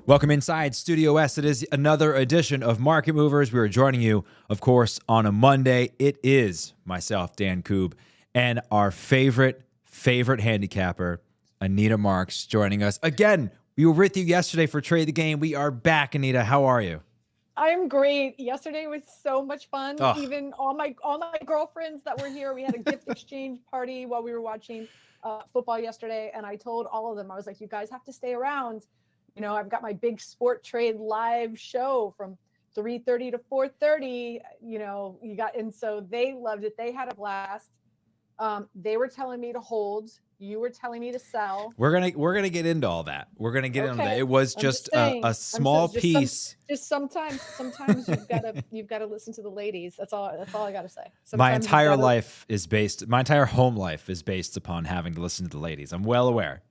Welcome inside Studio S. It is another edition of Market Movers. We are joining you, of course, on a Monday. It is myself, Dan Koob, and our favorite handicapper, Anita Marks, joining us. Again, we were with you yesterday for Trade the Game. We are back, Anita. How are you? I'm great. Yesterday was so much fun. Oh. Even all my girlfriends that were here, we had a gift exchange party while we were watching football yesterday. And I told all of them, I was like, you guys have to stay around. You know, I've got my big Sporttrade live show from 3:30 to 4:30. You know, and so they loved it. They had a blast. They were telling me to hold. You were telling me to sell. We're gonna get into all that. We're gonna get into that. It was just a small piece. Sometimes you've gotta listen to the ladies. That's all I gotta say. My entire home life is based upon having to listen to the ladies. I'm well aware.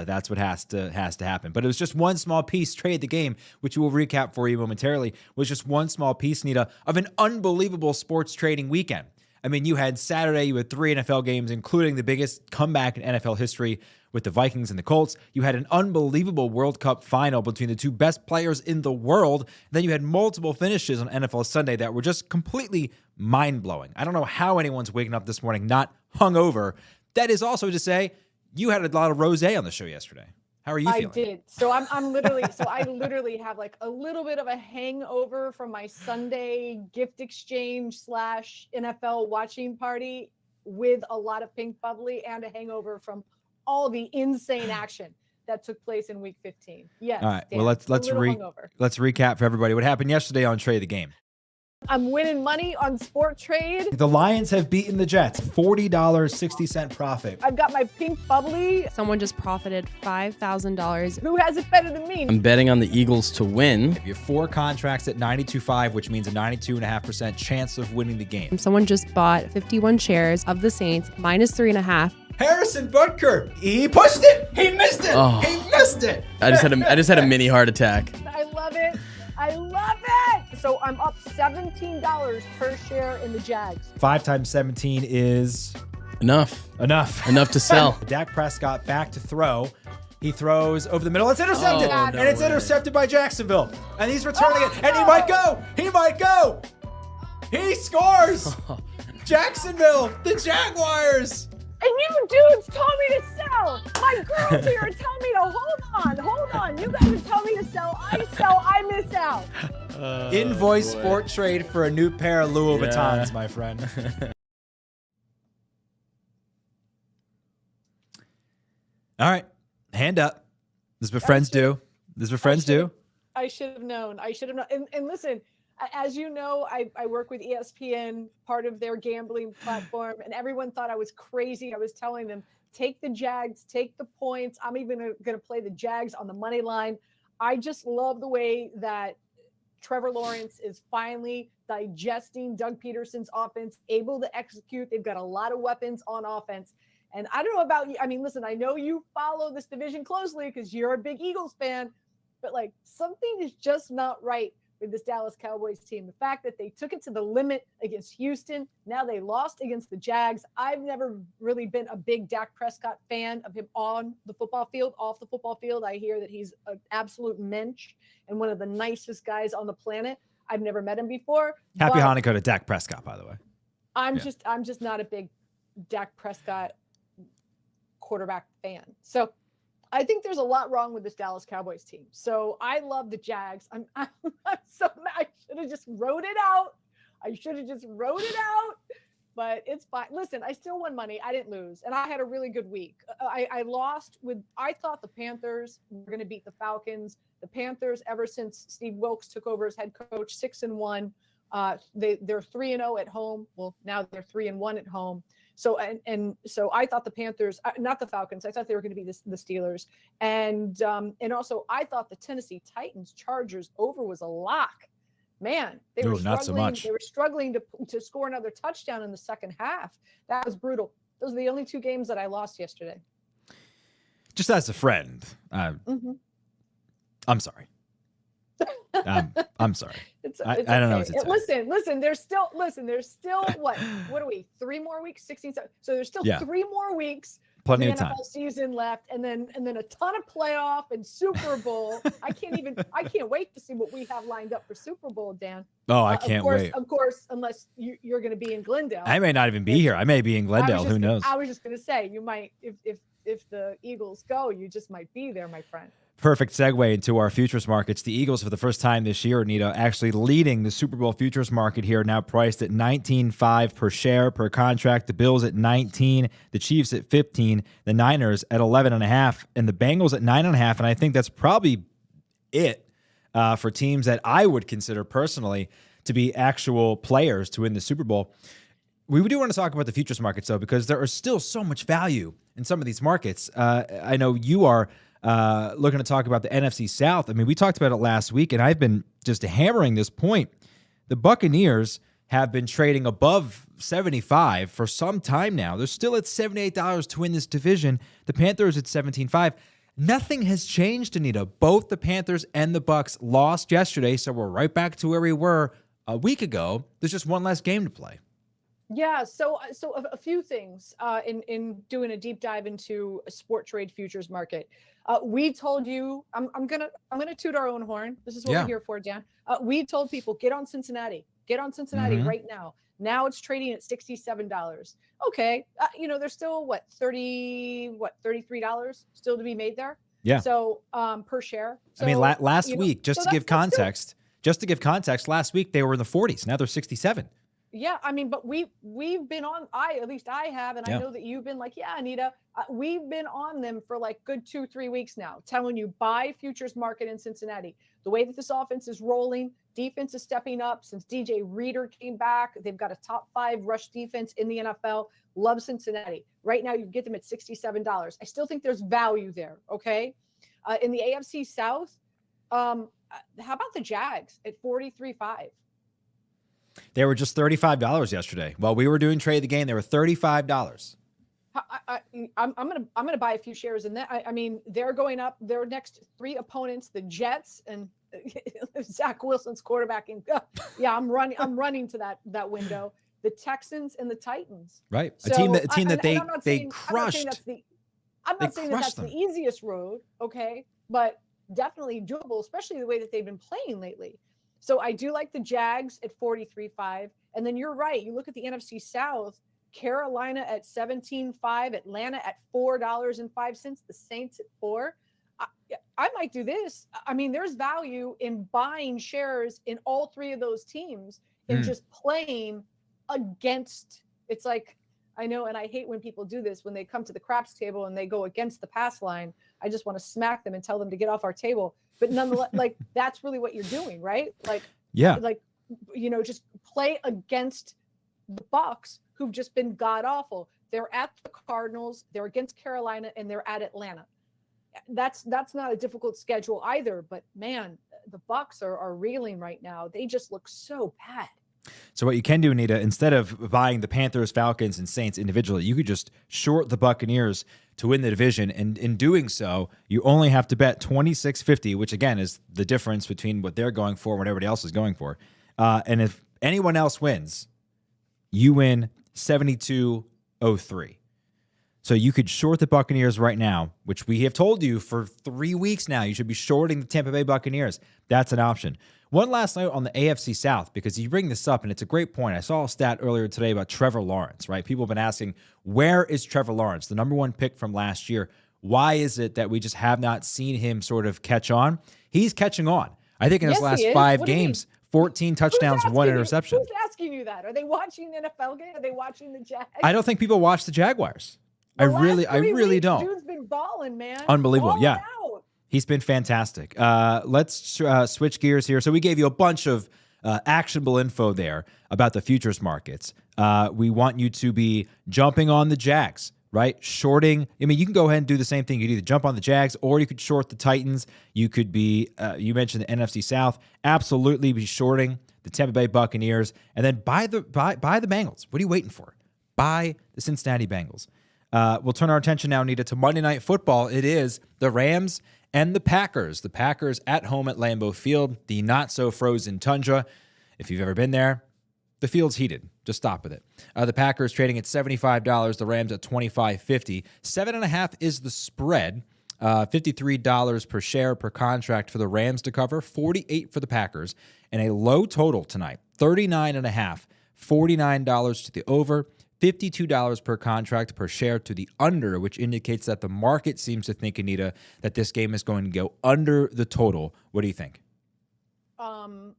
That's what has to happen. But it was just one small piece. Trade the Game, which we will recap for you momentarily, was just one small piece, Nita, of an unbelievable sports trading weekend. I mean, you had Saturday, you had 3 NFL games, including the biggest comeback in NFL history with the Vikings and the Colts. You had an unbelievable World Cup final between the two best players in the world. Then you had multiple finishes on NFL Sunday that were just completely mind-blowing. I don't know how anyone's waking up this morning not hungover. That is also to say, you had a lot of rosé on the show yesterday. How are you feeling? I did. So I literally have like a little bit of a hangover from my Sunday gift exchange / NFL watching party with a lot of pink bubbly and a hangover from all the insane action that took place in week 15. Yes. All right. Dan, Well, let's recap for everybody what happened yesterday on Trade the Game. I'm winning money on Sporttrade. The Lions have beaten the Jets. $40.60 profit. I've got my pink bubbly. Someone just profited $5,000. Who has it better than me? I'm betting on the Eagles to win. You have 4 contracts at 92.5, which means a 92.5% chance of winning the game. Someone just bought 51 shares of the Saints, minus 3.5. Harrison Butker, he pushed it. He missed it. Oh. He missed it. I just had a mini heart attack. I love it. So I'm up $17 per share in the Jags. 5 times 17 is Enough to sell. Dak Prescott back to throw. He throws over the middle. It's intercepted. Oh, and it's intercepted by Jacksonville. And he's returning it. And he might go. He scores. Jacksonville, the Jaguars. And you dudes told me to sell. My girls here are telling me to hold on. You guys are telling me to sell. I sell, I miss out. Invoice Sporttrade for a new pair of Louis Vuittons, my friend. All right. Hand up. This is what friends do. I should have known. And listen, as you know, I work with ESPN, part of their gambling platform, and everyone thought I was crazy. I was telling them, take the Jags, take the points. I'm even going to play the Jags on the money line. I just love the way that Trevor Lawrence is finally digesting Doug Peterson's offense, able to execute. They've got a lot of weapons on offense. And I don't know about you. I mean, listen, I know you follow this division closely because you're a big Eagles fan, but like something is just not right with this Dallas Cowboys team. The fact that they took it to the limit against Houston, now they lost against the Jags. I've never really been a big Dak Prescott fan of him on the football field. Off the football field, I hear that he's an absolute mensch and one of the nicest guys on the planet. I've never met him before. Happy Hanukkah to Dak Prescott, by the way. I'm just not a big Dak Prescott quarterback fan. So I think there's a lot wrong with this Dallas Cowboys team. So I love the Jags. I'm so mad. I should have just wrote it out. But it's fine. Listen, I still won money. I didn't lose. And I had a really good week. I thought the Panthers were going to beat the Falcons. The Panthers, ever since Steve Wilkes took over as head coach, 6-1. They're 3-0 at home. Well, now they're 3-1 at home. So so I thought the Panthers, not the Falcons, I thought they were going to be the Steelers, and also I thought the Tennessee Titans Chargers over was a lock. Man, they were struggling. Not so much. They were struggling to score another touchdown in the second half. That was brutal. Those are the only 2 games that I lost yesterday. Just as a friend, I'm sorry. I'm sorry. It's I don't know what to tell you. Listen, there's still what are we? 3 more weeks, 16. So there's still 3 more weeks. Plenty the of time. NFL season left, and then a ton of playoff and Super Bowl. I can't wait to see what we have lined up for Super Bowl, Dan. Oh, I can't wait. Of course, unless you're going to be in Glendale. I may not even be here. I may be in Glendale. Who knows? I was just going to say, you might, if the Eagles go, you just might be there, my friend. Perfect segue into our futures markets. The Eagles, for the first time this year, Anita, actually leading the Super Bowl futures market here, now priced at $19.5 per share per contract. The Bills at 19, the Chiefs at 15, the Niners at 11.5, and the Bengals at 9.5. And I think that's probably it for teams that I would consider personally to be actual players to win the Super Bowl. We do want to talk about the futures markets, though, because there is still so much value in some of these markets. I know you are looking to talk about the NFC South. I mean, we talked about it last week, and I've been just hammering this point. The Buccaneers have been trading above 75 for some time now. They're still at $78 to win this division. The Panthers at 17.5. Nothing has changed, Anita. Both the Panthers and the Bucs lost yesterday, so we're right back to where we were a week ago. There's just one less game to play. Yeah, so a few things in doing a deep dive into a Sporttrade futures market. We told you, I'm gonna toot our own horn. This is what we're here for, Dan. We told people, get on Cincinnati right now. Now it's trading at $67. Okay, there's still $33 still to be made there. Yeah. So per share. So, I mean, last week, just to give context, last week they were in the 40s. Now they're 67. Yeah, I mean, but we've been on. At least I have, and I know that you've been like, yeah, Anita, we've been on them for like good 2-3 weeks now, telling you buy futures market in Cincinnati. The way that this offense is rolling, defense is stepping up since DJ Reader came back. They've got a top 5 rush defense in the NFL. Love Cincinnati. Right now, you get them at $67. I still think there's value there. Okay, in the AFC South, how about the Jags at 43.5? They were just $35 yesterday. While we were doing Trade the Game, they were $35. I'm gonna buy a few shares in that. I mean, they're going up. Their next 3 opponents, the Jets and Zach Wilson's quarterbacking. Yeah, I'm running to that window. The Texans and the Titans. Right, a team that they crushed. I'm not saying that's the easiest road. Okay, but definitely doable, especially the way that they've been playing lately. So I do like the Jags at 43.5. And then you're right. You look at the NFC South, Carolina at 17.5, Atlanta at $4.05, the Saints at $4. I might do this. I mean, there's value in buying shares in all 3 of those teams and just playing against. It's like, I know, and I hate when people do this, when they come to the craps table and they go against the pass line. I just want to smack them and tell them to get off our table. But nonetheless, like, that's really what you're doing, right? Like, just play against the Bucs, who've just been god awful. They're at the Cardinals, they're against Carolina, and they're at Atlanta. That's not a difficult schedule either. But man, the Bucs are reeling right now. They just look so bad. So what you can do, Anita, instead of buying the Panthers, Falcons, and Saints individually, you could just short the Buccaneers to win the division. And in doing so, you only have to bet $26.50, which again is the difference between what they're going for and what everybody else is going for. And if anyone else wins, you win $72.03. So you could short the Buccaneers right now, which we have told you for 3 weeks now. You should be shorting the Tampa Bay Buccaneers. That's an option. One last note on the AFC South, because you bring this up, and it's a great point. I saw a stat earlier today about Trevor Lawrence, right? People have been asking, where is Trevor Lawrence, the number 1 pick from last year? Why is it that we just have not seen him sort of catch on? He's catching on. I think in his last 5 games, 14 touchdowns, 1 interception. Who's asking you that? Are they watching the NFL game? Are they watching the Jags? I don't think people watch the Jaguars. I really don't. Dude's been balling, man. Unbelievable. Balling yeah. Out. He's been fantastic. Let's switch gears here. So we gave you a bunch of actionable info there about the futures markets. We want you to be jumping on the Jags, right? Shorting. I mean, you can go ahead and do the same thing. You could either jump on the Jags or you could short the Titans. You could be, you mentioned the NFC South. Absolutely be shorting the Tampa Bay Buccaneers. And then buy the Bengals. What are you waiting for? Buy the Cincinnati Bengals. We'll turn our attention now, Anita, to Monday Night Football. It is the Rams and the Packers. The Packers at home at Lambeau Field, the not-so-frozen tundra. If you've ever been there, the field's heated. Just stop with it. The Packers trading at $75. The Rams at $25.50. 7.5 is the spread. $53 per share per contract for the Rams to cover. $48 for the Packers. And a low total tonight. 39.5. $49 to the over. $52 per contract per share to the under, which indicates that the market seems to think, Anita, that this game is going to go under the total. What do you think?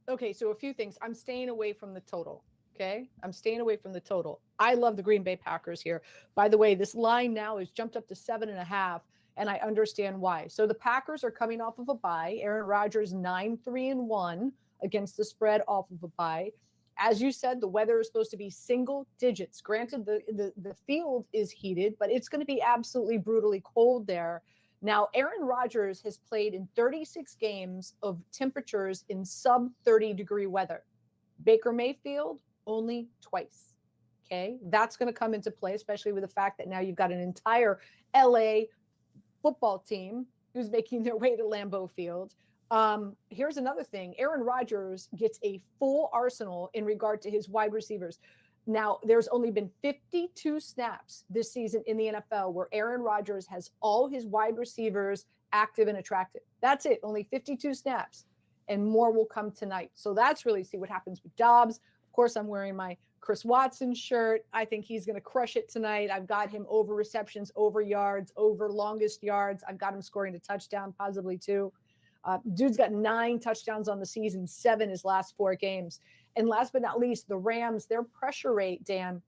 Okay, so a few things. I'm staying away from the total. Okay, I'm staying away from the total. I love the Green Bay Packers here. By the way, this line now is jumped up to 7.5, and I understand why. So the Packers are coming off of a bye. Aaron Rodgers 9-3-1 against the spread off of a bye. As you said, the weather is supposed to be single digits. Granted, the field is heated, but it's going to be absolutely brutally cold there. Now, Aaron Rodgers has played in 36 games of temperatures in sub-30-degree weather. Baker Mayfield, only twice. Okay? That's going to come into play, especially with the fact that now you've got an entire LA football team who's making their way to Lambeau Field. Here's another thing. Aaron Rodgers gets a full arsenal in regard to his wide receivers. Now, there's only been 52 snaps this season in the NFL where Aaron Rodgers has all his wide receivers active and attractive. That's it. Only 52 snaps, and more will come tonight. So that's really see what happens with Dobbs. Of course, I'm wearing my Chris Watson shirt. I think he's going to crush it tonight. I've got him over receptions, over yards, over longest yards. I've got him scoring a touchdown, possibly two. Dude's got 9 touchdowns on the season, 7 his last 4 games. And last but not least, the Rams, their pressure rate, Dan,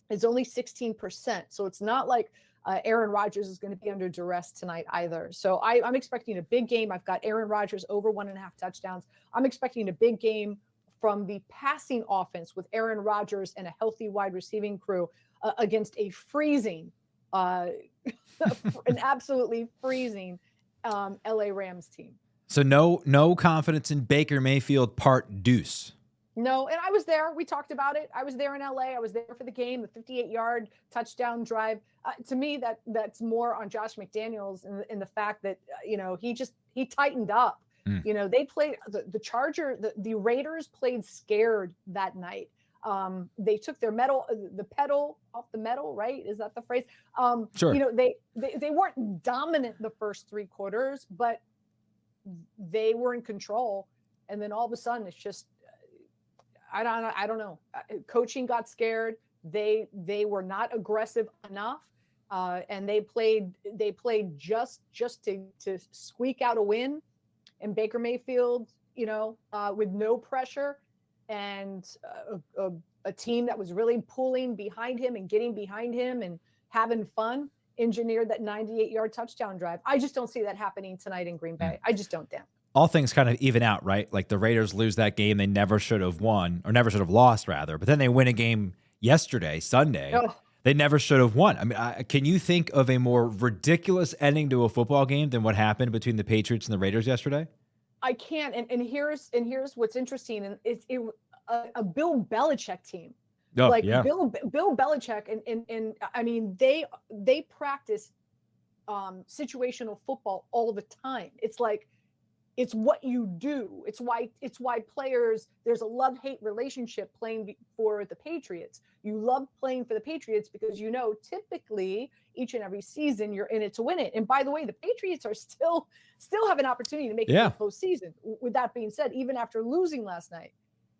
is only 16%. So it's not like Aaron Rodgers is going to be under duress tonight either. So I'm expecting a big game. I've got Aaron Rodgers over 1.5 touchdowns. I'm expecting a big game from the passing offense with Aaron Rodgers and a healthy wide receiving crew against a freezing, an absolutely freezing LA Rams team. So no confidence in Baker Mayfield part deuce. No, and I was there. We talked about it. I was there in LA. I was there for the game, the 58-yard touchdown drive. To me, that's more on Josh McDaniels in the fact that he tightened up. They played the Raiders played scared that night. They took their the pedal off the metal, right? Is that the phrase? Sure. They weren't dominant the first 3 quarters, but they were in control. And then all of a sudden, it's just, I don't know. Coaching got scared. They were not aggressive enough, and they played just to squeak out a win. And Baker Mayfield, with no pressure, and a team that was really pulling behind him and getting behind him and having fun, engineered that 98-yard touchdown drive. I just don't see that happening tonight in Green Bay. I just don't, Dan. All things kind of even out, right? Like the Raiders lose that game they never should have won, or never should have lost, rather. But then they win a game yesterday, Sunday. Oh. They never should have won. I mean, can you think of a more ridiculous ending to a football game than what happened between the Patriots and the Raiders yesterday? I can't. And here's what's interesting. And it's a Bill Belichick team. Oh, yeah. Bill Belichick and I mean they practice situational football all the time. It's like it's what you do. It's why players, there's a love-hate relationship playing for the Patriots. You love playing for the Patriots because typically each and every season you're in it to win it. And by the way, the Patriots are still have an opportunity to make it to the postseason. With that being said, even after losing last night,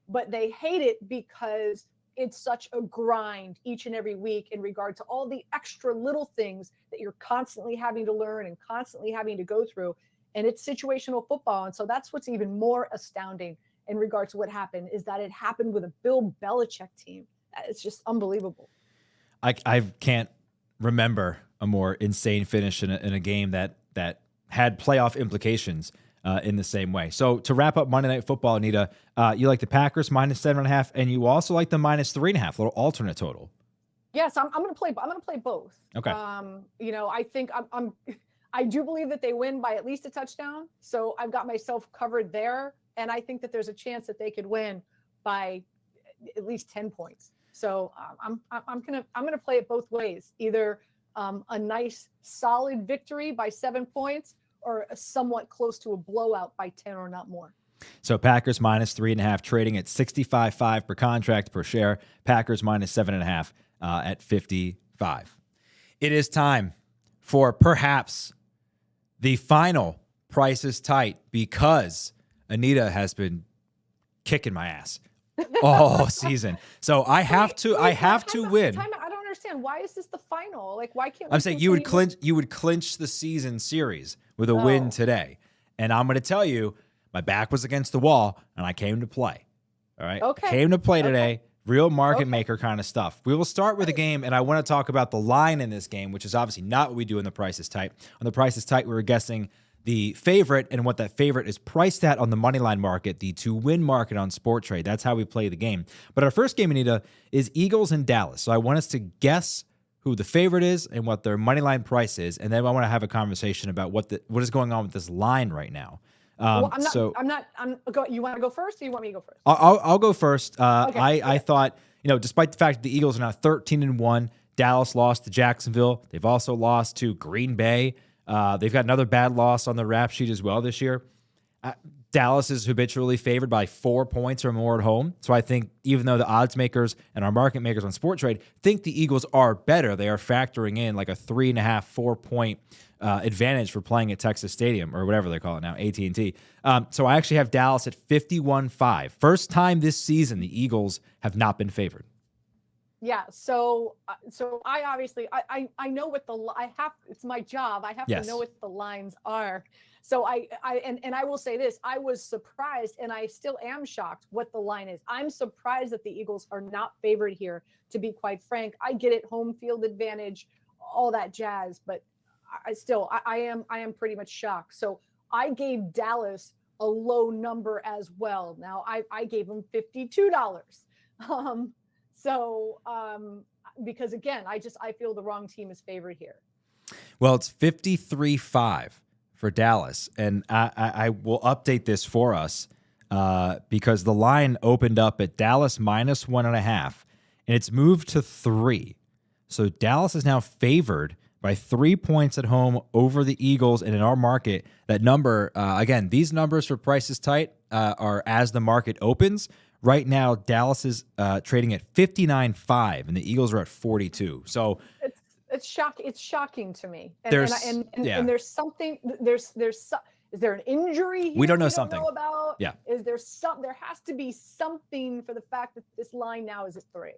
but they hate it because it's such a grind each and every week in regard to all the extra little things that you're constantly having to learn and constantly having to go through. And it's situational football. And so that's what's even more astounding in regard to what happened, is that it happened with a Bill Belichick team. It's just unbelievable. I can't remember a more insane finish in a game that had playoff implications in the same way. So to wrap up Monday Night Football, Anita, you like the Packers -7.5, and you also like the -3.5, little alternate total. Yes, I'm going to play both. Okay. I think I do believe that they win by at least a touchdown. So I've got myself covered there. And I think that there's a chance that they could win by at least 10 points. So I'm going to play it both ways, either a nice solid victory by 7 points, or somewhat close to a blowout by 10 or not more. So Packers -3.5 trading at 65.5 per contract per share. Packers -7.5 at 55. It is time for perhaps the final Price is Tight, because Anita has been kicking my ass all season. So I have to win. I don't understand. Why is this the final? Like, why can't we I'm saying you would clinch the season series with a win today. And I'm going to tell you, my back was against the wall and I came to play. All right. Okay. Came to play today. Real market maker kind of stuff. We will start with a game, and I want to talk about the line in this game, which is obviously not what we do in the Price is Tight. On the Price is Tight, we were guessing the favorite and what that favorite is priced at on the money line market, the to-win market on Sporttrade. That's how we play the game. But our first game, Anita, is Eagles and Dallas. So I want us to guess who the favorite is and what their money line price is, and then I want to have a conversation about what is going on with this line right now. You want to go first, or you want me to go first? I'll go first. Okay. I thought, despite the fact that the Eagles are now 13-1, Dallas lost to Jacksonville. They've also lost to Green Bay. They've got another bad loss on the rap sheet as well this year. Dallas is habitually favored by 4 points or more at home. So I think even though the odds makers and our market makers on Sporttrade think the Eagles are better, they are factoring in like a 3.5, 4 point advantage for playing at Texas Stadium, or whatever they call it now, AT&T. So I actually have Dallas at 51-5. First time this season the Eagles have not been favored. Yeah, so I obviously I know what it's my job. I have to know what the lines are. So I will say this, I was surprised, and I still am shocked what the line is. I'm surprised that the Eagles are not favored here, to be quite frank. I get it, home field advantage, all that jazz, but I am pretty much shocked. So I gave Dallas a low number as well. Now I gave them $52. Because again, I feel the wrong team is favored here. Well, it's 53-5 for Dallas, and I will update this for us because the line opened up at Dallas -1.5, and it's moved to 3. So Dallas is now favored by 3 points at home over the Eagles, and in our market, that number, again, these numbers for Price is Tight are as the market opens. Right now, Dallas is trading at 59.5, and the Eagles are at 42. So it's shocking. It's shocking to me. And there's something. Is there an injury here we don't know something about? Yeah. There has to be something for the fact that this line now is at 3.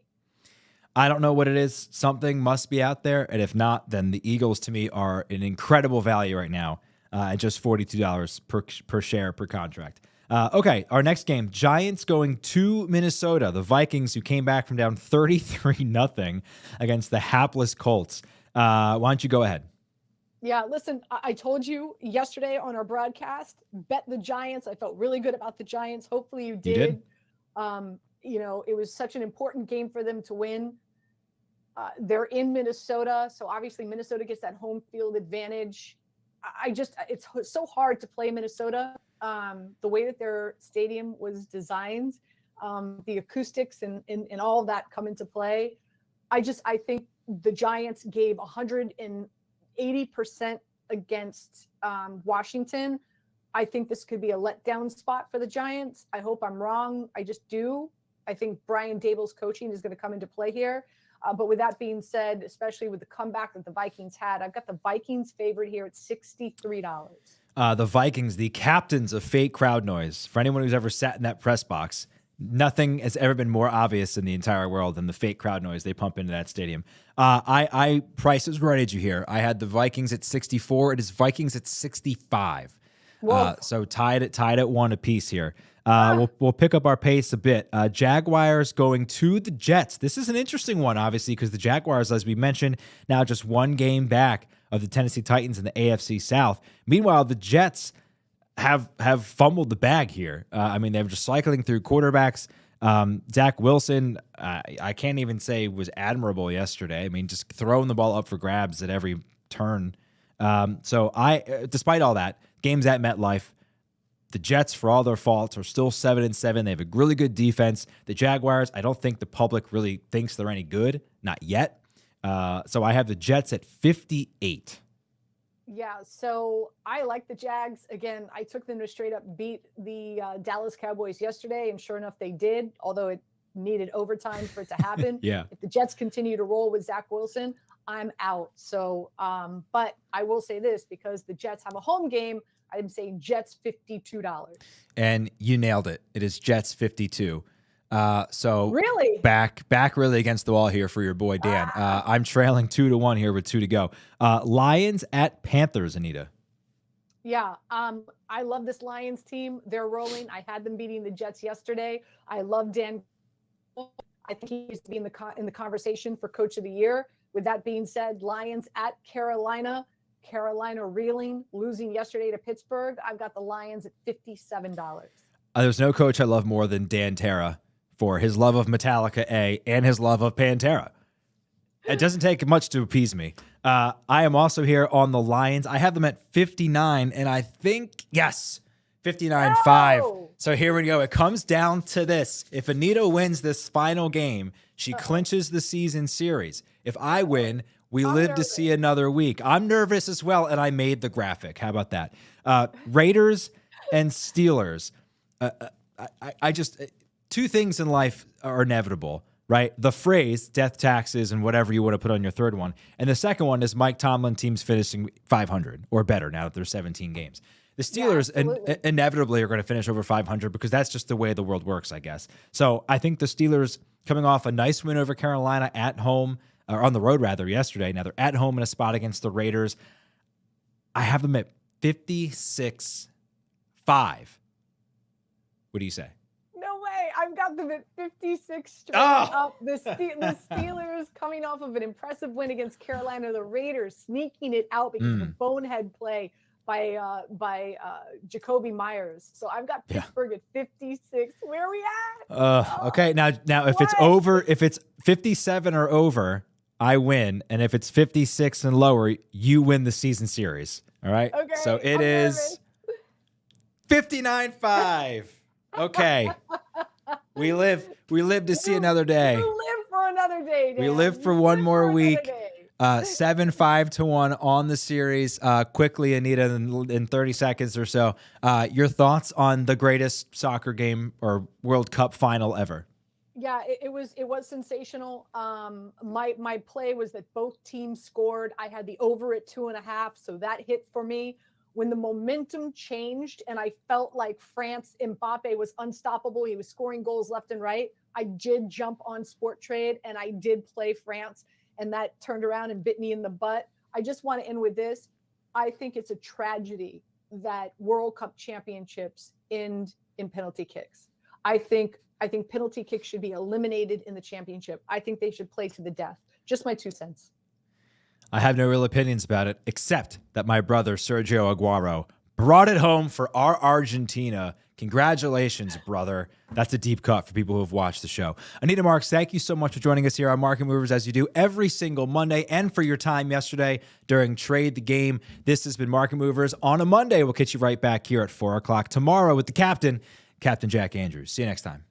I don't know what it is. Something must be out there, and if not, then the Eagles to me are an incredible value right now at just $42 per share per contract. Okay, our next game, Giants going to Minnesota. The Vikings, who came back from down 33-0 against the hapless Colts. Why don't you go ahead? Yeah, listen, I told you yesterday on our broadcast, bet the Giants. I felt really good about the Giants. Hopefully you did. It was such an important game for them to win. They're in Minnesota, so obviously Minnesota gets that home field advantage. It's so hard to play Minnesota. The way that their stadium was designed, the acoustics and all of that come into play. I think the Giants gave 180% against Washington. I think this could be a letdown spot for the Giants. I hope I'm wrong. I just do. I think Brian Daboll's coaching is going to come into play here. But with that being said, especially with the comeback that the Vikings had, I've got the Vikings favored here at $63. The Vikings, the captains of fake crowd noise. For anyone who's ever sat in that press box, nothing has ever been more obvious in the entire world than the fake crowd noise they pump into that stadium. Price is right at you here. I had the Vikings at 64. It is Vikings at 65. So tied at 1 apiece here. We'll pick up our pace a bit. Jaguars going to the Jets. This is an interesting one, obviously, because the Jaguars, as we mentioned, now just 1 game back of the Tennessee Titans in the AFC South. Meanwhile, the Jets have fumbled the bag here. They're just cycling through quarterbacks. Zach Wilson, I can't even say was admirable yesterday. Just throwing the ball up for grabs at every turn. Despite all that, games at MetLife, the Jets, for all their faults, are still 7-7. They have a really good defense. The Jaguars, I don't think the public really thinks they're any good. Not yet. So I have the Jets at 58. Yeah, so I like the Jags. Again, I took them to straight up beat the Dallas Cowboys yesterday, and sure enough, they did, although it needed overtime for it to happen. Yeah. If the Jets continue to roll with Zach Wilson, I'm out. So, but I will say this, because the Jets have a home game, I'm saying Jets $52. And you nailed it. It is Jets 52. So Really? back really against the wall here for your boy Dan. I'm trailing 2-1 here with 2 to go. Lions at Panthers, Anita. Yeah, I love this Lions team. They're rolling. I had them beating the Jets yesterday. I love Dan. I think he needs to be in the conversation for Coach of the Year. With that being said, Lions at Carolina. Carolina reeling, losing yesterday to Pittsburgh. I've got the Lions at $57. There's no coach I love more than Dan Terra for his love of Metallica A and his love of Pantera. It doesn't take much to appease me. I am also here on the Lions. I have them at 59, and I think, yes, 59-5. No! So here we go. It comes down to this. If Anita wins this final game, she clinches the season series. If I win, we live nervous. to see another week. I'm nervous as well, and I made the graphic. How about that? Raiders and Steelers. I just, two things in life are inevitable, right? The phrase death, taxes, and whatever you want to put on your third one. And the second one is Mike Tomlin teams finishing 500 or better now that there's 17 games. The Steelers inevitably are going to finish over 500 because that's just the way the world works, I guess. So I think the Steelers, coming off a nice win over Carolina at home, or on the road rather, yesterday. Now they're at home in a spot against the Raiders. I have them at 56-5. What do you say? No way. I've got them at 56 straight Oh! up. The Steelers coming off of an impressive win against Carolina. The Raiders sneaking it out because of a bonehead play by Jacoby Myers. So I've got Pittsburgh at 56. Where are we at? Okay. Now if it's over, if it's 57 or over, I win. And if it's 56 and lower, you win the season series. All right. Okay, So it I'm is 59-5. Okay. We live to see another day. You live for another day, Dan. We live for one more week. 7-5-1 on the series. Quickly, Anita, in 30 seconds or so, your thoughts on the greatest soccer game or World Cup final ever? Yeah, it was sensational. My play was that both teams scored. I had the over at 2.5, so that hit for me. When the momentum changed and I felt like France, Mbappe was unstoppable. He was scoring goals left and right. I did jump on Sporttrade and I did play France, and that turned around and bit me in the butt. I just want to end with this. I think it's a tragedy that World Cup championships end in penalty kicks. I think penalty kicks should be eliminated in the championship. I think they should play to the death. Just my 2 cents. I have no real opinions about it, except that my brother, Sergio Aguero, brought it home for our Argentina. Congratulations, brother. That's a deep cut for people who have watched the show. Anita Marks, thank you so much for joining us here on Market Movers, as you do every single Monday, and for your time yesterday during Trade the Game. This has been Market Movers on a Monday. We'll catch you right back here at 4 o'clock tomorrow with the captain, Captain Jack Andrews. See you next time.